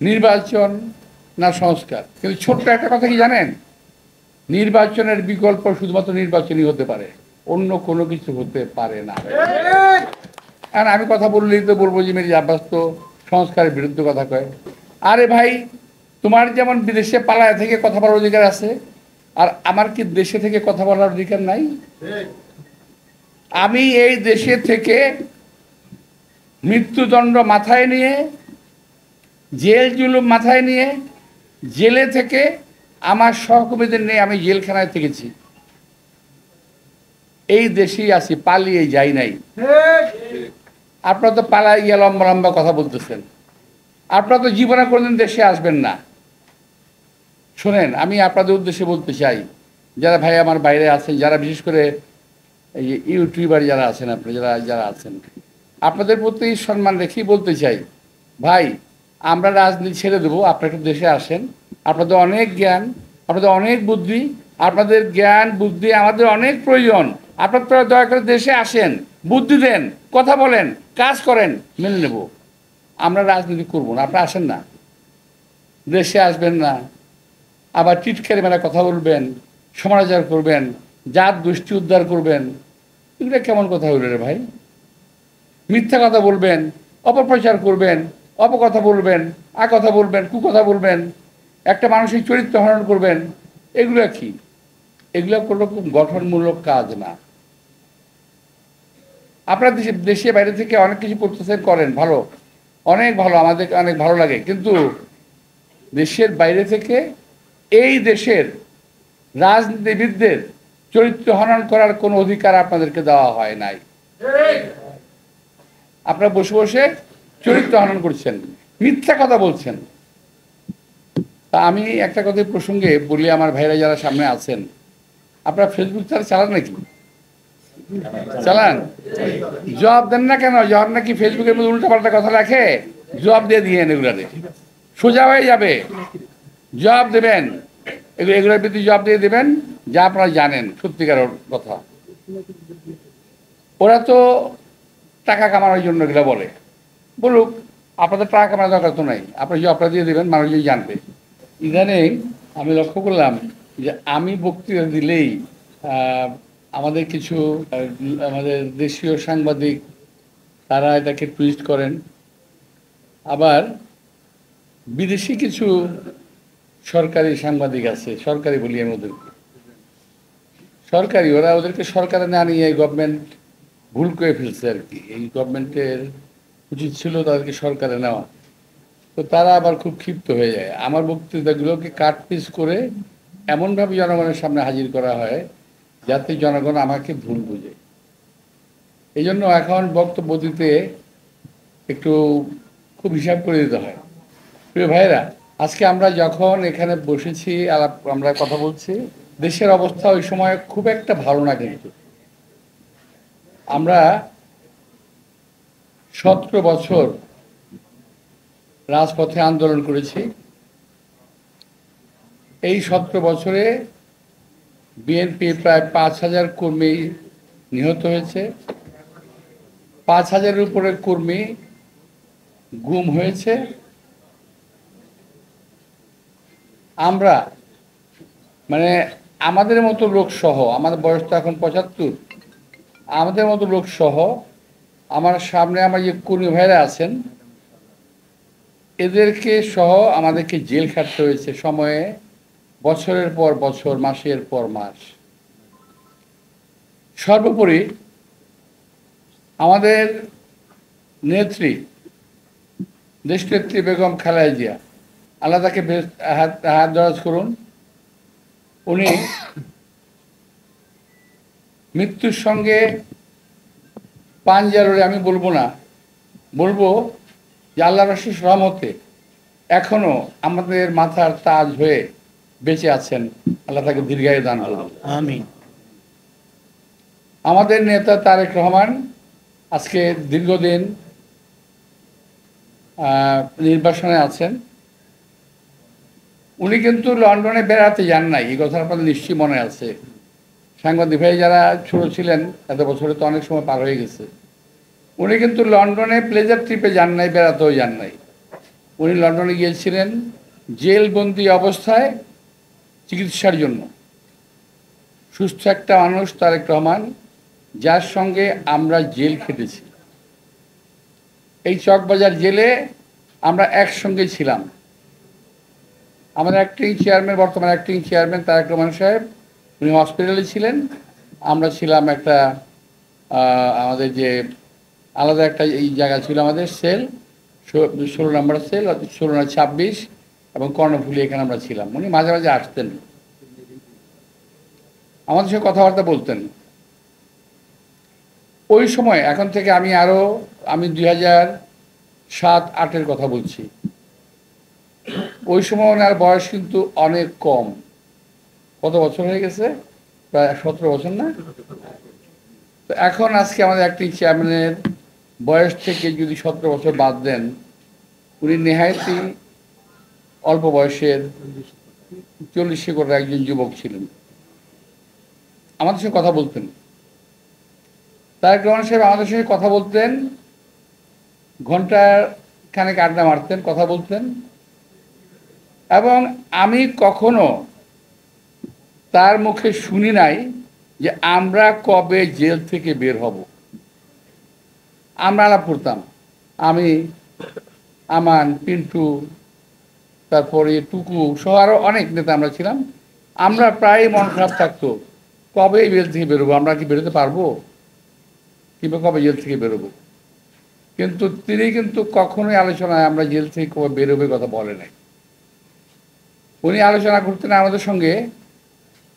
নির্বাচন না সংস্কার। কিন্তু ছোট্ট একটা কথা কি জানেন, নির্বাচনের বিকল্প শুধুমাত্র নির্বাচনই হতে পারে, অন্য কোনো কিছু হতে পারে না। আর আমি কথা বললেই তো বলবো যে মির্জা আব্বাস তো সংস্কারের বিরুদ্ধে কথা কয়। আরে ভাই, তোমার যেমন বিদেশে পালায় থেকে কথা বলার অধিকার আছে, আর আমার কি দেশে থেকে কথা বলার অধিকার নাই? আমি এই দেশে থেকে মৃত্যুদণ্ড মাথায় নিয়ে, জেল জুলুম মাথায় নিয়ে, জেলে থেকে আমার সহকর্মীদের নিয়ে আমি জেলখানায় থেকেছি। এই দেশেই আছি, পালিয়ে যাই নাই। আপনারা তো পালাই গিয়ে লম্বা লম্বা কথা বলতেছেন, আপনারা তো জীবনে কোনোদিন দেশে আসবেন না। শোনেন, আমি আপনাদের উদ্দেশ্যে বলতে চাই, যারা ভাই আমার বাইরে আছেন, যারা বিশেষ করে এই ইউটিউবার যারা আছেন, আপনারা যারা আছেন, আপনাদের প্রতি সম্মান রেখেই বলতে চাই, ভাই আমরা রাজনীতি ছেড়ে দেবো, আপনারা একটু দেশে আসেন। আপনাদের অনেক জ্ঞান, আপনাদের অনেক বুদ্ধি, আপনাদের জ্ঞান বুদ্ধি আমাদের অনেক প্রয়োজন। আপনারা দয়া করে দেশে আসেন, বুদ্ধি দেন, কথা বলেন, কাজ করেন, মেনে নেব। আমরা রাজনীতি করবো না, আপনারা আসেন না, দেশে আসবেন না, আবার টিটকারি মেলা কথা বলবেন, সমালোচনা করবেন, জাত গোষ্ঠী উদ্ধার করবেন। এগুলো কেমন কথা হইল রে ভাই? মিথ্যা কথা বলবেন, অপপ্রচার করবেন, অপকথা বলবেন, কথা বলবেন, কুকথা বলবেন, একটা মানুষের চরিত্র হরণ করবেন। এগুলো কি? এগুলো কোনো গঠনমূলক কাজ না। আপনার দেশে বাইরে থেকে অনেক কিছু করতেছেন, করেন, ভালো, অনেক ভালো, আমাদের অনেক ভালো লাগে। কিন্তু দেশের বাইরে থেকে এই দেশের রাজনীতিবিদদের চরিত্র হনন করার কোনো অধিকার আপনাদেরকে দেওয়া হয় নাই। আপনারা বসে বসে চরিত্র হনন করছেন, মিথ্যা কথা বলছেন। তা আমি একটা কথা প্রসঙ্গে বলি, আমার ভাইরা যারা সামনে আছেন, আপনারা ফেসবুক তারা চালান নাকি? চালান? জবাব দেন না কেন? জবাব নাকি ফেসবুকের মধ্যে উল্টাপাল্টা কথা রাখে, জবাব দিয়ে দিয়ে এগুলারে সোজা হয়ে যাবে। জবাব দেবেন, এগুলোর প্রতি জবাব দিয়ে দেবেন যা আপনারা জানেন সত্যিকার কথা। ওরা তো টাকা কামানোর জন্য এগুলো বলে, বলুক, আপনাদের টাকা কামানোর দরকার তো নাই, আপনারা জবাবটা দিয়ে দেবেন, মানুষজন জানবে। ইদানিং আমি লক্ষ্য করলাম যে আমি বক্তৃতা দিলেই আমাদের কিছু আমাদের দেশীয় সাংবাদিক তারা এটাকে টুইস্ট করেন, আবার বিদেশি কিছু সরকারি সাংবাদিক আছে, সরকারি বলি আমি ওদের, সরকারি, ওরা ওদেরকে সরকারে না নিয়ে এই গভর্নমেন্ট ভুল করে ফেলছে আর কি, এই গভর্নমেন্টের উচিত ছিল তাদেরকে সরকারে নেওয়া। তো তারা আবার খুব ক্ষিপ্ত হয়ে যায়, আমার বক্তৃতাগুলোকে কাট পিস করে এমনভাবে জনগণের সামনে হাজির করা হয় যাতে জনগণ আমাকে ভুল বুঝে। এই জন্য এখন বক্তব্য দিতে একটু খুব হিসাব করে দিতে হয়। প্রিয় ভাইরা, আজকে আমরা যখন এখানে বসেছি, আমরা কথা বলছি, দেশের অবস্থা ওই সময় খুব একটা ভালো না। কিন্তু আমরা 17 বছর রাজপথে আন্দোলন করেছি। এই 17 বছরে বিএনপি প্রায় 5,000 কর্মী নিহত হয়েছে, 5,000-এর উপরে কর্মী গুম হয়েছে। আমরা মানে আমাদের মতো লোক সহ, আমাদের বয়স তো এখন 75, আমাদের মতো লোক সহ আমার সামনে আমার যে কর্মী ভাইরা আছেন এদেরকে সহ আমাদেরকে জেল খাটতে হয়েছে সময়ে, বছরের পর বছর, মাসের পর মাস। সর্বোপরি আমাদের নেত্রী, দেশনেত্রী বেগম খালেদা জিয়া, আল্লাহ তাকে হাত দরাজ করুন, উনি মৃত্যুর সঙ্গে পাঞ্জা লড়ে, আমি বলবো না, বলবো যে আল্লাহ রাসূলের রহমতে এখনো আমাদের মাথার তাজ হয়ে বেঁচে আছেন। আল্লাহ তাকে দীর্ঘায়ু দান করুন, আমিন। আমাদের নেতা তারেক রহমান আজকে দীর্ঘদিন নির্বাসনে আছেন। উনি কিন্তু লন্ডনে বেড়াতে যান নাই, এই কথা আপনাদের নিশ্চয়ই মনে আছে। সাংবাদিক ভাই যারা ছোট ছিলেন, এত বছরে তো অনেক সময় পার হয়ে গেছে, উনি কিন্তু লন্ডনে প্লেজার ট্রিপে যান নাই, বেড়াতেও যান নাই। উনি লন্ডনে গিয়েছিলেন জেলবন্দি অবস্থায় চিকিৎসার জন্য। সুস্থ একটা মানুষ তারেক রহমান, যার সঙ্গে আমরা জেল খেটেছি। এই চকবাজার জেলে আমরা একসঙ্গে ছিলাম। আমাদের অ্যাক্টিং চেয়ারম্যান, বর্তমান অ্যাক্টিং চেয়ারম্যান তারেক রহমান সাহেব, উনি হসপিটালে ছিলেন। আমরা ছিলাম একটা আমাদের যে আলাদা একটা এই জায়গা ছিল আমাদের সেল, 16 নম্বর সেল, 16-26 এবং কর্ণফুলি, এখানে আমরা ছিলাম। উনি মাঝে মাঝে আসতেন, আমাদের সঙ্গে কথাবার্তা বলতেন। ওই সময়, এখন থেকে আমি 2007-08-এর কথা বলছি। ওই সময় ওনার বয়স কিন্তু অনেক কম। কত বছর হয়ে গেছে? প্রায় 17 বছর না? তো এখন আজকে আমাদের অ্যাক্টিং চেয়ারম্যানের বয়স থেকে যদি 17 বছর বাদ দেন, উনি নেহায়তই অল্প বয়সের 40 করে একজন যুবক ছিলেন। আমাদের সঙ্গে কথা বলতেন তারেক রহমান সাহেব, আমাদের সঙ্গে কথা বলতেন, ঘন্টার খানেক আড্ডা মারতেন, কথা বলতেন। এবং আমি কখনো তার মুখে শুনি নাই যে আমরা কবে জেল থেকে বের হব। আমরা আলাপ করতাম, আমি, আমান, পিন্টু, তারপরে টুকু সহ আরও অনেক নেতা আমরা ছিলাম। আমরা প্রায় মন খারাপ থাকতো, কবে জেল থেকে বেরোবো, আমরা কি বেরোতে পারবো, কিংবা কবে জেল থেকে বেরোবো। কিন্তু তিনি কিন্তু কখনোই আলোচনায় আমরা জেল থেকে কবে বেরোবে কথা বলে নাই। উনি আলোচনা করতেন আমাদের সঙ্গে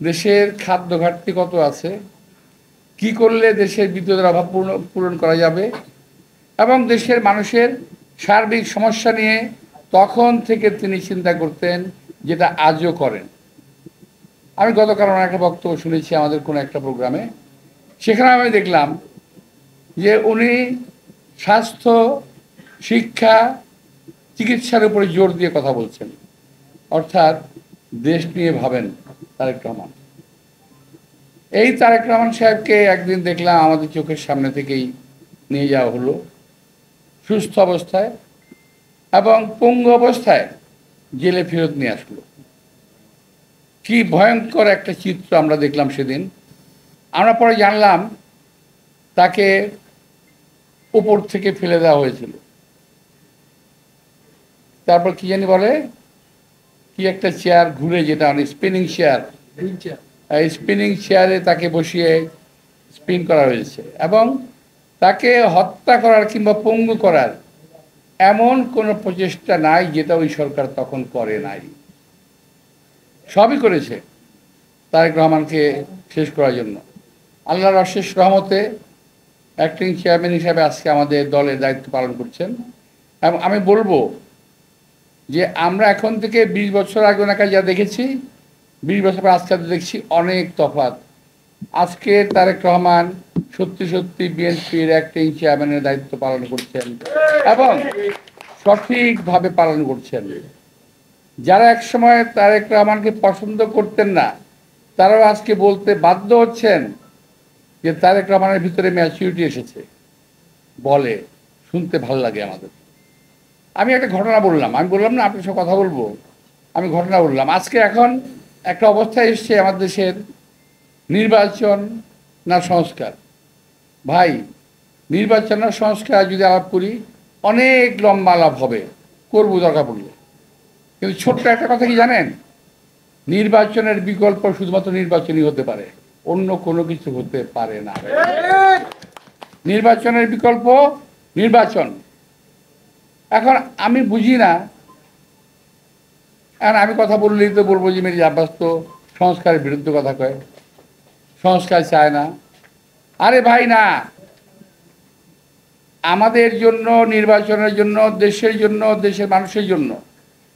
দেশের খাদ্য ঘাটতি কত আছে, কি করলে দেশের বিদ্যুতের অভাব পূরণ করা যাবে, এবং দেশের মানুষের সার্বিক সমস্যা নিয়ে তখন থেকে তিনি চিন্তা করতেন, যেটা আজও করেন। আমি গতকাল একটা বক্তব্য শুনেছি আমাদের কোনো একটা প্রোগ্রামে, সেখানে আমি দেখলাম যে উনি স্বাস্থ্য, শিক্ষা, চিকিৎসার উপরে জোর দিয়ে কথা বলছেন। অর্থাৎ দেশ নিয়ে ভাবেন তারেক রহমান। এই তারেক রহমান সাহেবকে একদিন দেখলাম আমাদের চোখের সামনে থেকেই নিয়ে যাওয়া হলো সুস্থ অবস্থায়, এবং পঙ্গু অবস্থায় জেলে ফেরত নিয়ে আসলো। কি ভয়ঙ্কর একটা চিত্র আমরা দেখলাম সেদিন। আমরা পরে জানলাম তাকে উপর থেকে ফেলে দেওয়া হয়েছিল। তারপর কি জানি বলে, কি একটা চেয়ার ঘুরে, যেটা অনেক স্পিনিং চেয়ার, এই স্পিনিং চেয়ারে তাকে বসিয়ে স্পিন করা হয়েছে, এবং তাকে হত্যা করার কিংবা পঙ্গু করার এমন কোনো প্রচেষ্টা নাই যেটা ওই সরকার তখন করে নাই। সবই করেছে তারেক রহমানকে শেষ করার জন্য। আল্লাহর অশেষ রহমতে অ্যাক্টিং চেয়ারম্যান হিসাবে আজকে আমাদের দলের দায়িত্ব পালন করছেন। এবং আমি বলবো যে আমরা এখন থেকে 20 বছর আগে ওনাকে যা দেখেছি, 20 বছর পর আজকে দেখছি অনেক তফাৎ। আজকে তারেক রহমান সত্যি সত্যি বিএনপির অ্যাক্টিং চেয়ারম্যানের দায়িত্ব পালন করছেন, এবং সঠিকভাবে পালন করছেন। যারা একসময় তারেক রহমানকে পছন্দ করতেন না, তারাও আজকে বলতে বাধ্য হচ্ছেন যে তারেক রহমানের ভিতরে ম্যাচুরিটি এসেছে। বলে শুনতে ভালো লাগে আমাদের। আমি একটা ঘটনা বললাম, আমি বললাম না আপনার সাথে কথা বলবো, আমি ঘটনা বললাম। আজকে এখন একটা অবস্থায় এসছে আমাদের দেশের, নির্বাচন না সংস্কার। ভাই, নির্বাচন না সংস্কার যদি আলাপ করি, অনেক লম্বা আলাপ হবে, করবো দরকার পড়লে। কিন্তু ছোট্ট একটা কথা কি জানেন, নির্বাচনের বিকল্প শুধুমাত্র নির্বাচনই হতে পারে, অন্য কোনো কিছু হতে পারে না। নির্বাচনের বিকল্প নির্বাচন। এখন আমি বুঝি না, এখন আমি কথা বললেই তো বলবো যে মির্জা আব্বাস তো সংস্কারের বিরুদ্ধে কথা কয়, সংস্কার চায় না। আরে ভাই না, আমাদের জন্য, নির্বাচনের জন্য, দেশের জন্য, দেশের মানুষের জন্য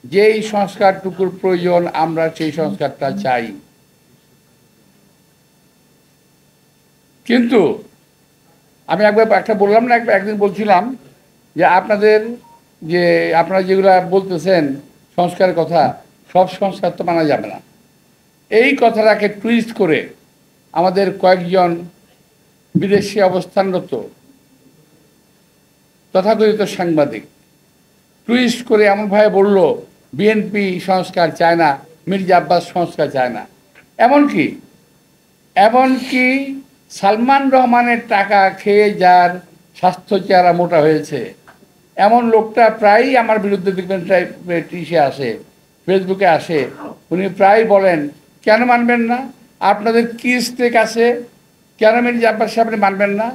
যেই সংস্কারটুকুর প্রয়োজন, আমরা সেই সংস্কারটা চাই। কিন্তু আমি একটা বললাম না, একদিন বলছিলাম যে আপনারা যেগুলো বলতেছেন সংস্কারের কথা, সব সংস্কার তো মানা যাবে না। এই কথাটাকে টুইস্ট করে আমাদের কয়েকজন বিদেশে অবস্থানরত তথাকথিত সাংবাদিক, টুইস্ট করে এমনভাবে বলল বিএনপি সংস্কার চায় না, মির্জা আব্বাস সংস্কার চায় না। এমনকি এমনকি সালমান রহমানের টাকা খেয়ে যার স্বাস্থ্য চেহারা মোটা হয়েছে এমন লোকটা প্রায়ই আমার বিরুদ্ধে দেখবেন ইসে আসে, ফেসবুকে আসে, উনি প্রায় বলেন কেন মানবেন না, আপনাদের কি স্টেক আছে, কেন মির্জা আব্বাস সাহেব মানবেন না।